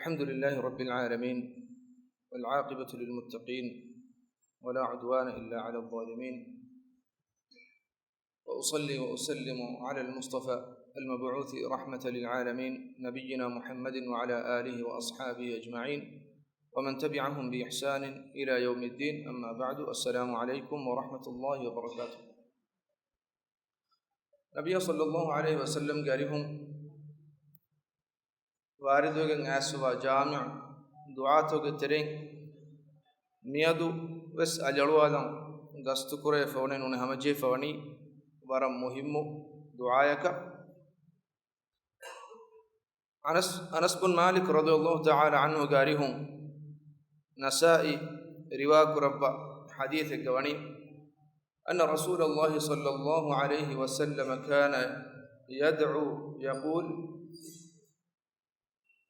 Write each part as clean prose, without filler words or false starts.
الحمد لله رب العالمين والعاقبة للمتقين ولا عدوان إلا على الظالمين وأصلي وأسلم على المصطفى المبعوث رحمة للعالمين نبينا محمد وعلى آله وأصحابه أجمعين ومن تبعهم بإحسان إلى يوم الدين. أما بعد، السلام عليكم ورحمة الله وبركاته. نبي صلى الله عليه وسلم قالهم واردوغ ناسوا جامع دعاتوغ ترين ميادو بس أجلوالا غستكوري فونين ونهمجي فوني ورم مهم دعايك. أنس بن مالك رضي الله تعالى عنه قارهم نسائي رواق رب حديث قواني أن رسول الله صلى الله عليه وسلم كان يدعو يقول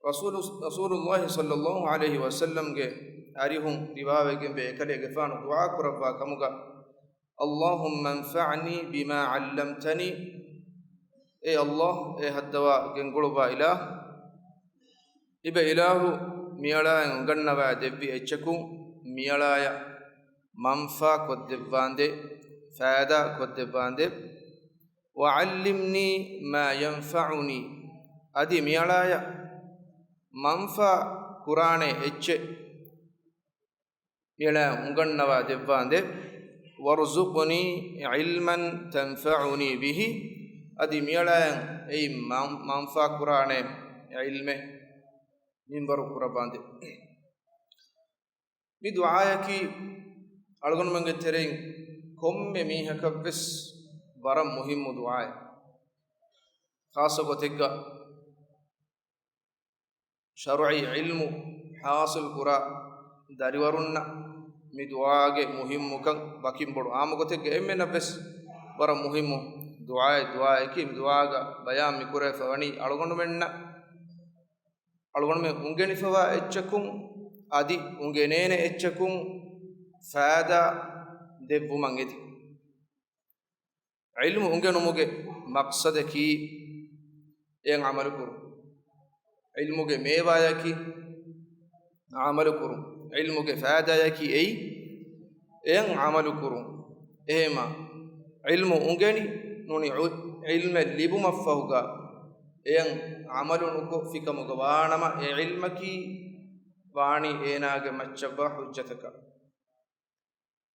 رسول الله صلى الله عليه وسلم أريهم رواق بيكالي قفان دعاك رب كمغا اللهم انفعني بما علمتني. اي الله اي هدوا گنگلوبا إله إبا إله ميالايا غنوا دبي اتشكو ميالايا منفع كدباندي فايدة كدباندي وعلمني ما ينفعني أدي ميالايا منفع قرآن اتش ميالايا غنوا دباندي وارزقني علما تنفعني به أدي ميالايا أي منفع قرآن علم منبر قرباندي بدعايك ألغن من ترين كم ميها كبس برا مهم دعاء خاصة وتجا شرعي علم حاصل قرا داريورنا مدعاء مهم كان باكين برو عام وتجا إمنا بس برا مهم دعاء كي دعاء بيان مكورة فاني ألغن من ungeni fawa echchakun adi ungenene echchakun faada debbu mangeti ilmu ungenu muge maqsada ki en amal kuru ilmu ge mewaya ki amal kuru ilmu ge faada ya ki ei en amal kuru ema ilmu ungeni nuni ilme libu mafahuga en amalunuko fikamuga waanama e ilmaki waani eenaage maccaba hujjataka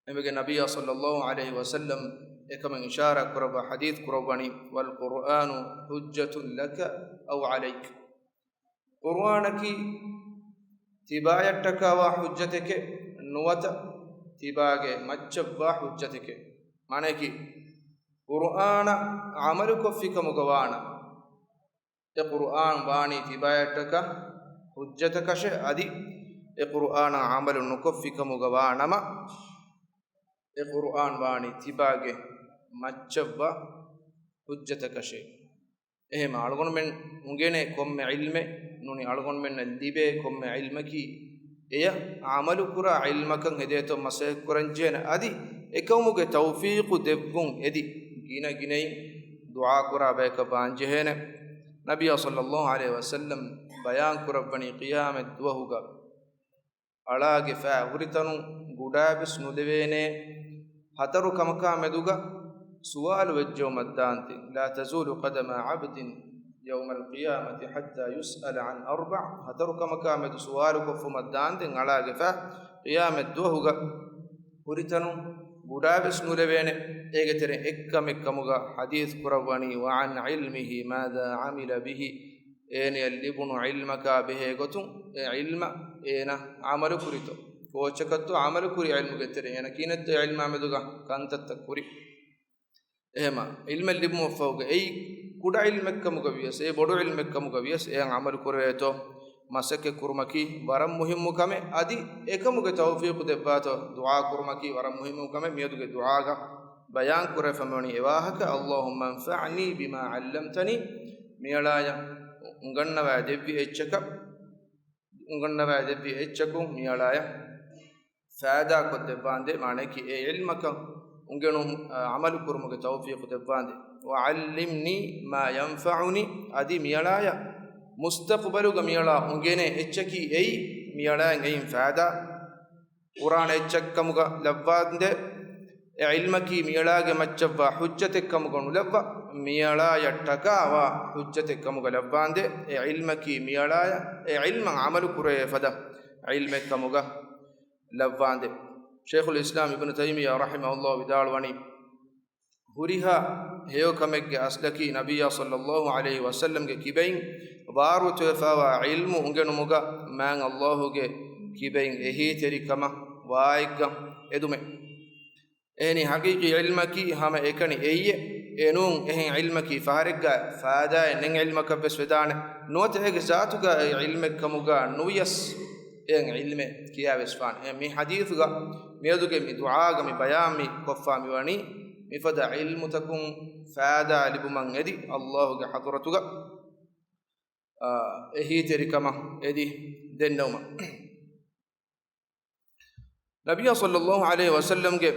emege nabiyya sallallahu alayhi wasallam ekamen ishara kuraba hadith kurabani wal qur'anu hujjatun laka aw alayk qur'anaki tibayataka wa hujjatake nuwata tibage maccaba hujjatake maneki qur'ana amaluko fikamuga waana القرآن باني تبايتك حجتك شيء أدي القرآن عمل نكفك مغوانما القرآن باني تباغي مجبا حجتك شيء එහෙම අලගොන මෙන් උංගේනේ කොම්මෙ ඉල්මෙ නුනි අලගොන මෙන් දිබේ කොම්මෙ ඉල්මකි එය අමලු කුරා ඉල්මකන් හෙදේතෝ මසේ කුරංජේන අදි එකමුගේ තෞෆීකු දෙබ්ගුන් එදි ගිනයි දුආ කුරා බේක බාංජේන نبي صلى الله عليه وسلم بيان كربني قيام الدوهوغا ألاغ فاغرتنو غدابس ندوينه هترو كمكا مدوغا سؤال وجو مدانتي لا تزول قدم عبد يوم القيامة حتى يسأل عن أربع هترو كمكا مد سؤالك فمدانتي ألاغ قيام الدوهوغا غرتنو غدابس ندوينه ඒකතර එක්කමෙක්කමුගා හදීස් කුරවණි වඅන් ඉල්මිහි මාදා අමිල බිහි ඒන ලිබුනු ඉල්මකා බෙහෙ ගොතුන් ඒ ඉල්ම ඒන අමල කුරිතෝ කෝචකත්තු අමල කුරි ඉල්මු ගෙතර එන කිනත් ඉල්ම අමදුගා කන්තත් කුරි එහෙම ඉල්ම ලිබුම ෆෝග ඒ කුඩා ඉල්මෙක්කමුගා වියස් ඒ බොඩු ඉල්මෙක්කමුගා වියස් ඒ අමල කුරේතෝ masake kurmaki waram muhimmu kame adi ekamuge tawfiq debbato du'a kurmaki waram muhimmu kame miyaduge du'a ga بيان كره فمني إواهك اللهم انفعني بما علمتني ميلايا ungannava devvi echchaka ungannava devvi echchaku miyalaaya faada ko debande maneki e ilmaka ungenu amalu kurumuge tawfiq debande wa allimni ma yanfa'uni adi miyalaaya mustaqbaluga miyala ungene echaki ei miyala ngein faada qur'an echakkamuga labwande ilmaki miyalage macchava hujjatekkamuga labwa miyala yattakawa hujjatekkamuga labwande ilmaki miyala ilman amalu kure fada ilmekkamuga labwande shaykhul islam ibn taymiyah rahimahullah bidalwani huriha heyo kamegge aslaki nabiyya sallallahu alaihi wasallam ge kibain waru tefawa ilmu ungenumuga man allah ge kibain ehi terikama waigga edume eni haqiqi ilmaki hama ekani eyye enun ehin ilmaki faharigga faada enen ilmaka besvedane notege zatuga ilmekkamuga nuyas en ilme kiyavesfan mi hadithuga meduge mi duaaga mi bayami koffami wani mifada ilmu takum faada libuman edi allah ge hadratuga ehi terikama edi dennawma nabiyya sallallahu alaihi wasallam ge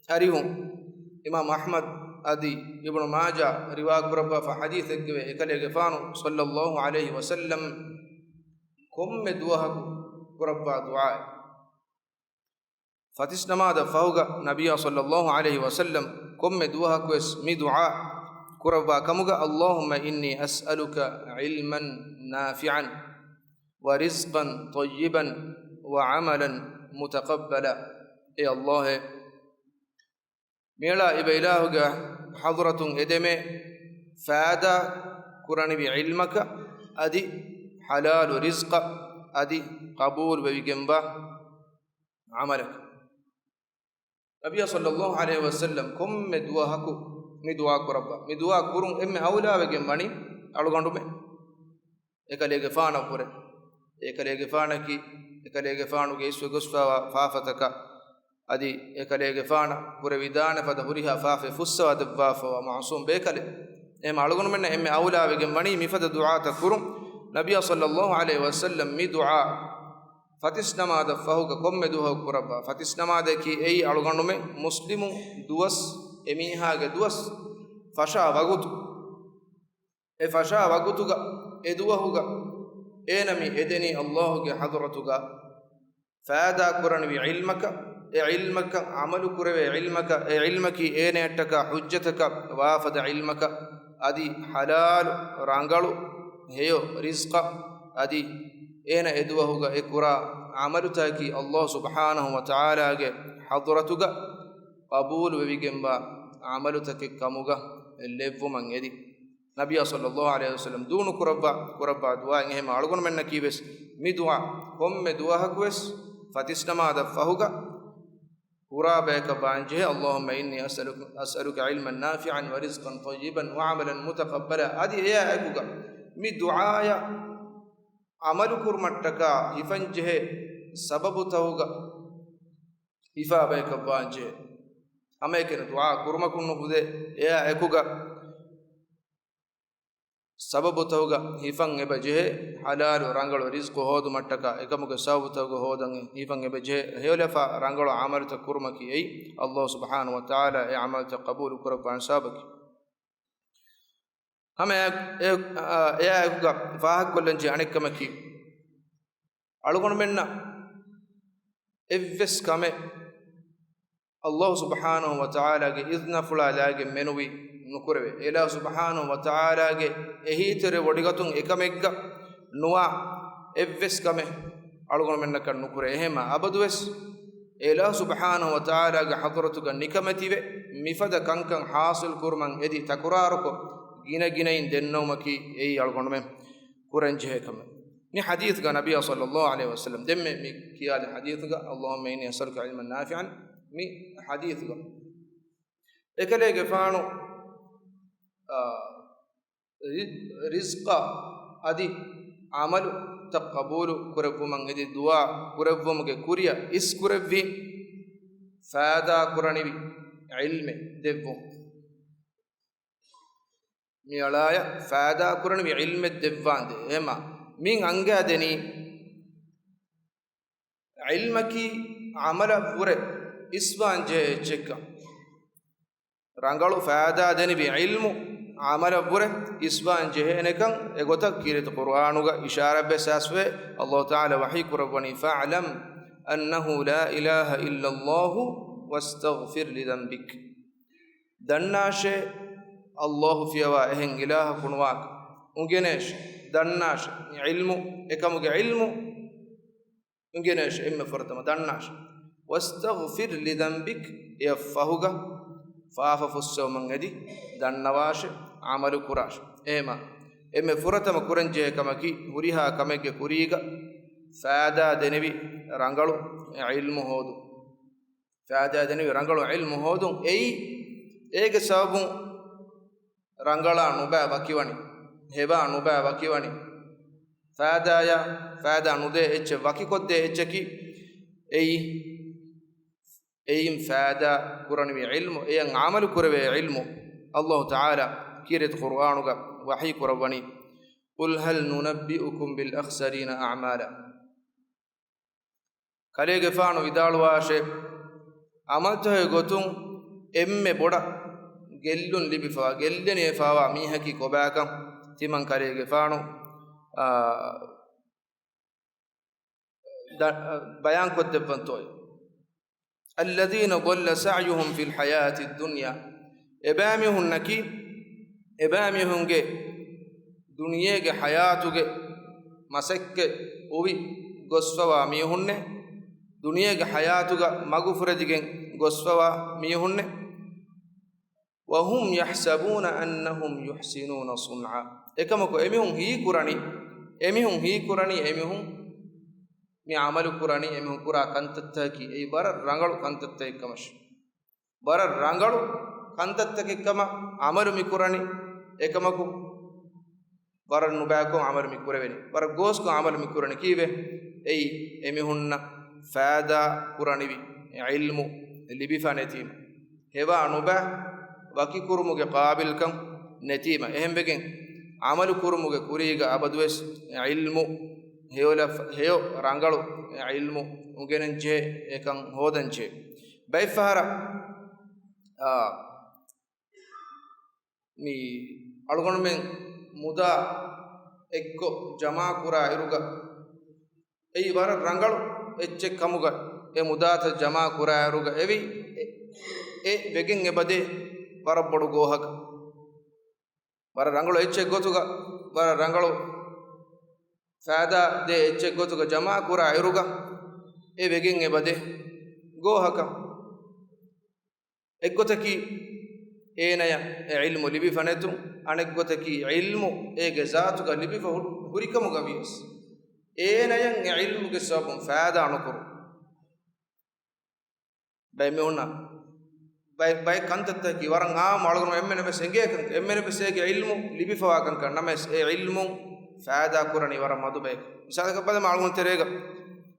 arihu imam ahmad adi ibn majah riwayat kuraba fa hadith ge ekale ge fanu sallallahu alaihi wasallam komme duha kuraba du'a fatis namada fauga nabiyya sallallahu alaihi wasallam komme duha kwes mi du'a kuraba kamuga allahumma inni as'aluka ilman nafi'an wa rizqan tayyiban wa amalan mutaqabbala e allah mela ibailahuga hadratun edeme faada kurani bi ilmaka adi halal rizqa adi qabul bewigemba amalak nabiyya sallallahu alaihi wasallam komme du'a haku mi du'a kurabba mi du'a kurun emme awla wegem bani alugandume ekalege faana kure ekalege faana ki ekalege faanu ge iswe gosfawa faafataka adi ekalege faana kure vidana fada huriha faafe fussa adwafa wa ma'sum bekale em alugonu menne emme awla wegem bani mi fada du'a ta kurum nabiyya sallallahu alaihi wasallam mi du'a fatis namada fahuga komme duha kurabba fatis namada ki ei alugandume muslimu duwas emiha ge duwas fasha wagutu e fasha wagutuga e duwahuga enami edeni allah ge hadratuga faada kurani bi ilmaka e ilmaka amalu kurave ilmaka e ilmaki enettaka hujjataka wafada ilmaka adi halal rangalu heyo rizqa adi ena edwahuga ekura amalu taki allah subhanahu wa ta'ala ge hadratuga qabul webigemba amalu taki kamuga levvuman edi nabiyya sallallahu alaihi wasallam dunu kurabba du'a ngehma algon menna kiwes mi du'a komme du'a hakwes fatisnamada fahuga qurabaka banje allahumma inni as'aluka ilman nafi'an wa rizqan tayyiban wa 'amalan mutaqabbala adi ya akuga mi du'a ya amalu kurmattaka ifanje sababu tawga ifa baka banje amekene du'a kurmakunu hude ya akuga sababu tawga hifan ebaje halal rangalu rizqu hodu mattaka ekamuga sababu tawga hodan hifan ebaje hewlefa rangalu amalta kurmaki ei allah subhanahu wa ta'ala e amalta qabul kurban sabaki hame e akuga fahak kollanji anikkamaki alugonu menna evves kame allah subhanahu wa ta'ala ge izna fula lage menuwi nukurave ela subhanahu wa ta'ala ge ehitere wodigatun ekamegga nuwa evves kame alugonu menna kan nukure ehema abaduwes ela subhanahu wa ta'ala ge hadratuga nikamative mifada kankan hasil kurman edi takuraruko gina ginain dennawmaki ei alugonu men kuranje kame ni hadith ga nabiyya sallallahu alaihi wasallam demme mi kiyal hadith ga allahumma inni as'aluka ilman nafi'an mi hadith ga ekalege faanu rizqa adi amalu taqabulu kurabbuman edi du'a kurabbumuge kuriya is kurabbi faada kuranivi ilme devvu mi alaya faada kuranivi ilme devvande ema min anga deni ilmaki amala pure iswanje chekka rangalu faada deni bi ilmu عمل بره إسبان جهنكم إغوتك كيرت قرآنك إشارة بساسوه الله تعالى وحيك ربني فاعلم أنه لا إله إلا الله واستغفر لذنبك دناش الله في وائهن إله كنواك ونجنش دناش علم إكمك علم ونجنش إما فرتما دناش واستغفر لذنبك يفهوك فافف السومن غدي دنواش عمل كراش إما فرتما كرنجه كمكي هريها كمك كريغا فادا دنبي رانغلو علم هودو فادا دنبي رانغلو علم هودو ඒක සබුන් රංගලා නුබෑ වකිවනි හෙබා නුබෑ වකිවනි ෆාදාය ෆාදා නුදේ එච්ච වකිකොද්දේ එච්චකි එයින් ෆාදා කුරණි ඉල්මු එයන් අමල් කුරවේ ඉල්මු අල්ලාහ් තාලා කිරත් කුර්ආනුග වහී කුරවනි කුල් හල් නුනබ්බිඋකුම් බිල් අඛ්සරීන අඅමාලා කලේගේ ෆානු විදාලවාෂේ අමල්තේ ගොතුන් එම්මෙ බොඩ ගෙල්ලුන් ලිබිෆා ගෙල්ලනේ ෆාවා මීහකි කොබෑකම් තිමන් කරේගේ ෆානු බයන් කොද්දපන්තෝයි الذين ضل سعيهم في الحياة الدنيا إبامهم نكي إبامهم جي دنيا جي حياته جي مسك أوبي غصفوا ميهن دنيا جي حياته جي مغفرة جي غصفوا ميهن وهم يحسبون أنهم يحسنون صنعا إكمكو إمهم هي قراني إمهم مي عمل قراني إمهم قرا كنتتكي أي بار رانغلو كنتتكي كمش بار رانغلو كنتتكي كما عمل مي قراني إكمكو بار نباكو عمل مي قراني بار غوسكو عمل مي قراني كيبه أي إمهن فادا قراني بي علم اللي بيفانتيم هوا نبا وكي كرموغ قابل كم نتيمة اهم بكين عمل كرموغ كوريغ أبدوس علم هيو رانغلو علم وغننجه اكن هودنجه بيفهر مي ألغون من مدا اكو جمع كورا ايروغ اي بار رانغلو اچ كموغ اي مدات جمع كورا ايروغ ايوي اي بكين ابدي ವರಬ್ಬಡು ಗೋಹಕ ವರ ರಂಗಳು ಹೆಚ್ಚೆ ಗೊತ್ತುಗ ವರ ರಂಗಳು ಫಾದಾ ದೆ ಹೆಚ್ಚೆ ಗೊತ್ತುಗ ಜಮಾ ಕುರ ಐರುಗ ಎ ವೆಗಿಂಗ್ ಎ ಬದೆ ಗೋಹಕ ಎಗ್ಗೊತಕಿ ಏನಯ ಇಲ್ಮು ಲಿಬಿ ಫನೆತು ಅನೆಗ್ಗೊತಕಿ ಇಲ್ಮು ಏಗೆ ಜಾತುಗ ಲಿಬಿ ಹುರಿಕಮುಗ ವಿಯಸ್ ಏನಯಂ ಇಲ್ಮುಗೆ ಸಬಂ ಫಾದಾ ಅನುಕರು ಬೈಮೆਉna bay kantata ki warang malgon emmene be senge kan emmene be sege ilmu libifawa kan kan names e ilmu faada kurani war madu be misal ka bad malgon terega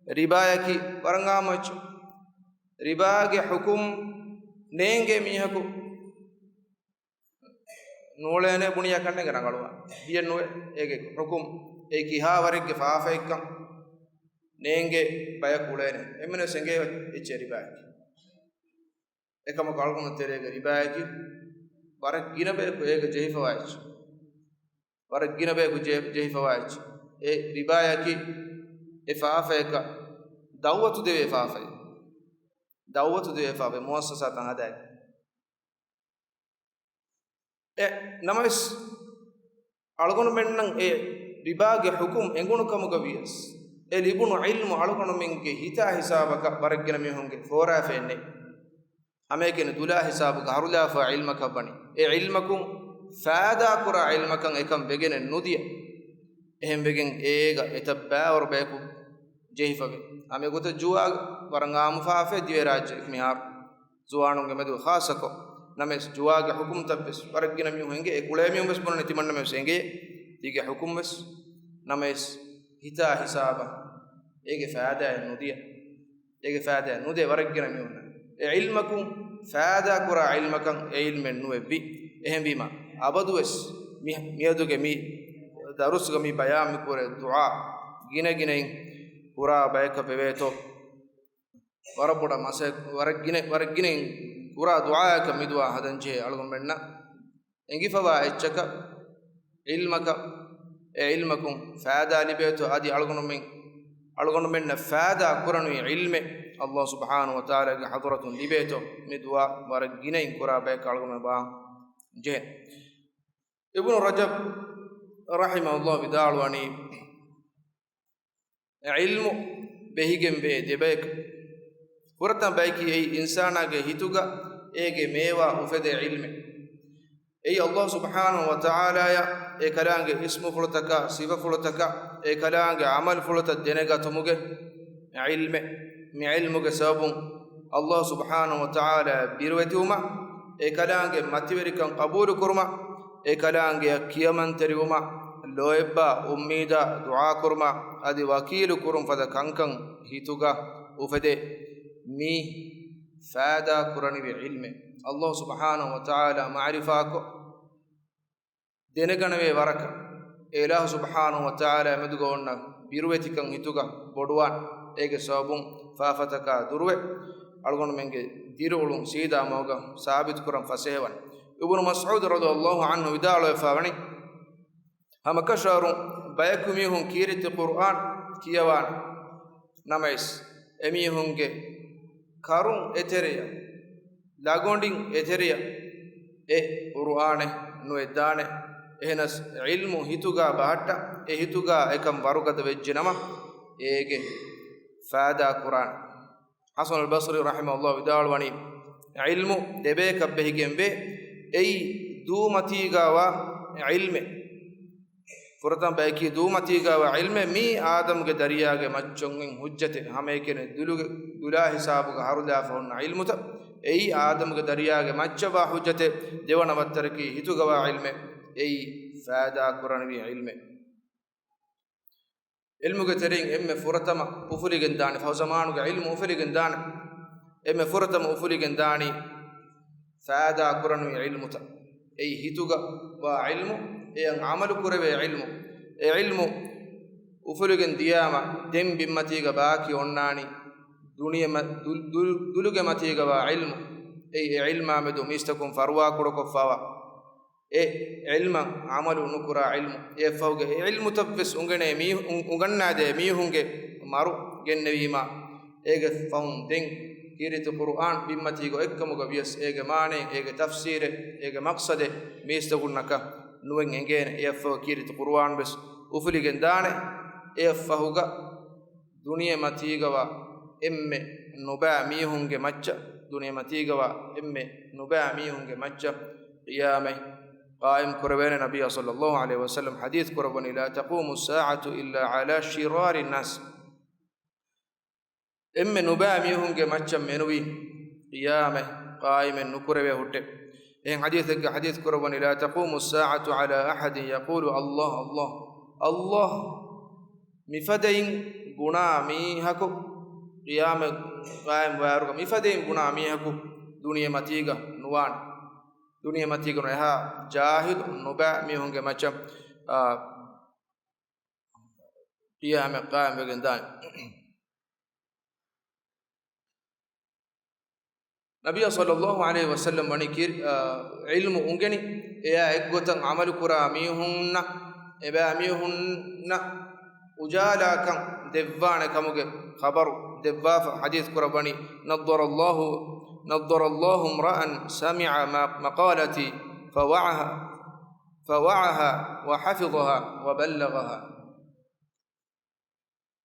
ribaya ki warang mach riba ge hukum nenge mihaku nolene buniya kanne garangalwa hiyenno ege hukum e ki ha warege faafa ekkam nenge bay kulene emmene senge eche ribaya එකම කල්ගුණ තෙරේක රිබායකි වරක් ගිනබේක ඒක ජෙහිෆවායිච් වරක් ගිනබේක ජෙහිෆවායිච් ඒ රිබායකි එෆාෆේක දවවතු දෙවේ ෆාෆේ මුවස්සසතන් හදායි නමස් අලගොන මෙන්නම් ඒ රිබාගේ හුකුම් එඟුණු කමුග වියස් ඒ ලිබුණු ඉල්මු අලගොන මෙන්ගේ හිතා හිසාබක වරක් ගින මිහුන්ගේ ෆෝරා ෆෙන්නේ අමේකෙන දුලා හිසාබක හරුලා ෆා ඉල්මක බනි ඒ ඉල්මකුම් ෆාදා කුරා ඉල්මකන් එකම් බෙගෙන නුදිය එහෙම් බෙගෙන් ඒග එතබ්බා වර බේකු ජෙහිෆගේ අමේ ගොත ජුවා වරංගාම ෆාෆේ දිවේ රාජ්‍ය මිහාර ජුවානුගේ මෙදු ખાસકો නමස් ජුවාගේ හුකුම් තබ්බස් වරගින මිහුන්ගේ ඒ කුලේ මිහුම් බස් බොන නැති මන්න මේ සෙන්ගේ දීගේ හුකුම් බස් නමස් හිතා හිසාබ ඒගේ ෆාදා නුදිය ඒගේ ෆාදා නුදේ වරගින මිහුන් علمكم فادا كرا علمكم علم نوبي اهم بما ابدوس ميدوge mi darusuga mi bayam kore dua gine gine pura bayka beveto warapoda mase waragine pura dua ka midwa hadanje algom benna engifawa echchaka ilmaka ilmakum faada libeto adi algonu men na faada kuranu ilme Allah subhanahu wa ta'ala ge hadratun libeto midwa waraginain kura be kalgonu ba je ibn rajab rahimahullah bidalwani ilmu behigen be debek puratan baiki ei insana ge hituga ege mewa ufede ilme ei Allah subhanahu wa ta'ala ya e kalange ismu fulutaka sifa fulutaka e kalange amal fuluta denega tumuge ilme mi ilmuge sabun Allah subhanahu wa ta'ala birwetuma e kalange mativerikan qabul kurma e kalange kiyaman teriuma loebba ummida dua kurma adi wakilu kurum fada kankan hituga ufede mi faada kurani bi ilme Allah subhanahu wa ta'ala ma'rifako deneganave waraka ilah subhanahu wa ta'ala medugonna birwetikan hituga boduwan ege sabun fafataka durwe algon menge dirulun sida moga sabit kuram fasewan ibn mas'ud radhiyallahu anhu vidalo fawani hamakasharu bayakumihun kiriti qur'an kiyawan namais emihunge karun eteriya lagondin eteriya e qur'ane no edane ehnas ilmu hituga bahatta e hituga ekam warugada vejjenama ege faada qur'an hasan al-basri rahimahullah vidalwani ilmu debe kabbehigembe ei dumatiga wa ilme furatan baiki dumatiga wa ilme mi adam ge dariyage macchongin hujjate hamekene dula hisabuga haruda fauna ilmuta ei adam ge dariyage macchaba hujjate devana wattarki hituga wa ilme ei faada qur'ani ilme ilmuge terin emme furatama ufuligen dani fa zamanuge ilmu ufuligen dani emme furatama ufuligen dani faada qur'ani ilmuta ei hituga wa ilmu ei amalu kurave ilmu e ilmu ufuligen diyama dem bimmatiga baaki onnani duniya duluge matiga wa ilmu ei ilma medu mistakum farwa kuroko fawa e ilma amalu nukura ilmu e fawge ilmu tabbis ungene mi ungannade mi hunge maru gennewima ege faun den kiriti qur'an bimmati go ekkamuga bias ege maane ege tafsire ege maqsade mistagunnaka nuwen engene e faw kiriti qur'an bes ufuligen dane e fahuga duniya matiga wa emme nuba mi hunge macca duniya matiga wa emme nuba mi hunge macca qiyamah قائم كربين النبي صلى الله عليه وسلم حديث كربني لا تقوم الساعة إلا على شرار الناس إما نبامي هنگ مچم منوي قيامة قائم نكربه هټ إن حديث كربني لا تقوم الساعة على أحد يقول الله الله الله مفدين غنا ميهكو قيامة قائم وارغ مفدين غنا ميهكو دنيا متيغا نوان duniya matigono eha jahid nuba mi hunge macam qiyam qam begendan nabiy sallallahu alaihi wasallam manikir ilmu ungeni eya eggotan amal kura mi hunna eba mi hunna ujala kan devwana kamuge khabar devwa hadith kurabani نظر الله امرأ سمع مقالتي فوعها وحفظها وبلغها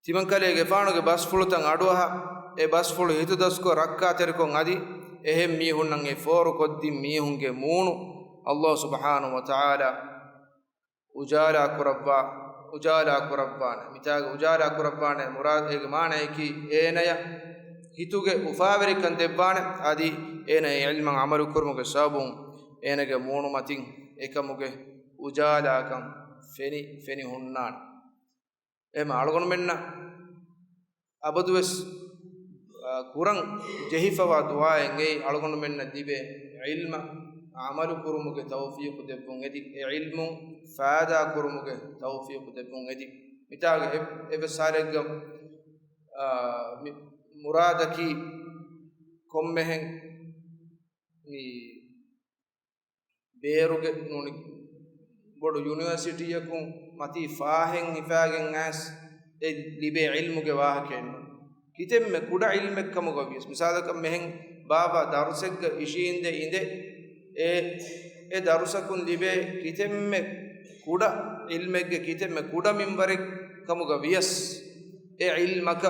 تمن كليغه فانوغه بس فلوتن اඩුවහ e bas fulu hitu dasko rakka terkon adi ehem mi hunnan e foru koddi mi hunge muunu Allah subhanahu wa ta'ala ujala kurabban mitaga ujala kurabban murad ege maane ki enaya hituge ufaverikan debbane adi ena ilman amalu kurmuge sabun enage moonu matin ekamuge ujala kan feni hunnan ema algon menna abaduwes kurang jehifawa duwa engei algon menna dibe ilma amalu kurmuge tawfiq debbun edi ilmu faada kurmuge tawfiq debbun edi mitaga ebe saregam muradaki kommehen ni beeruge nuni bodu university yakun mati faahen ifagen as e libe ilmuge wahaken kitemme kuda ilmek kamuga bis misalaka mehen baba darusek ishinde inde e darusakun libe kitemme kuda ilmegge kitemme kuda minbarek kamuga bias e ilmaka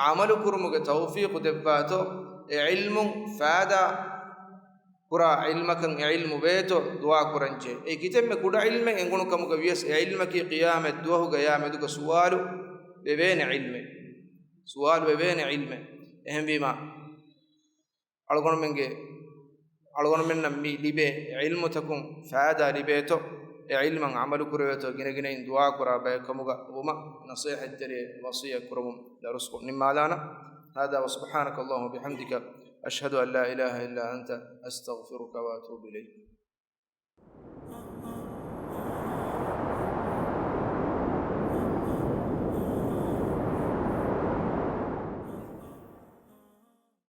amalu kurumuge tawfiq debbato e ilmun faada pura ilmakan ilmu beto dua kuranje e kitemme kuda ilme engunu kamuga bias e ilmaki qiyamet duhu ga yameduga suwalu bebene ilme suwalu bebene ilme ehem bima algon menge algon menna mi libe ilmu takum faada libeto e ilman amalu kurweto gine gine dua kura ba kamuga uma nasihat dare wasiya kurum darusku nimalana hada wa subhanaka allahumma bihamdika ashhadu an la ilaha illa anta astaghfiruka wa atubu ilayk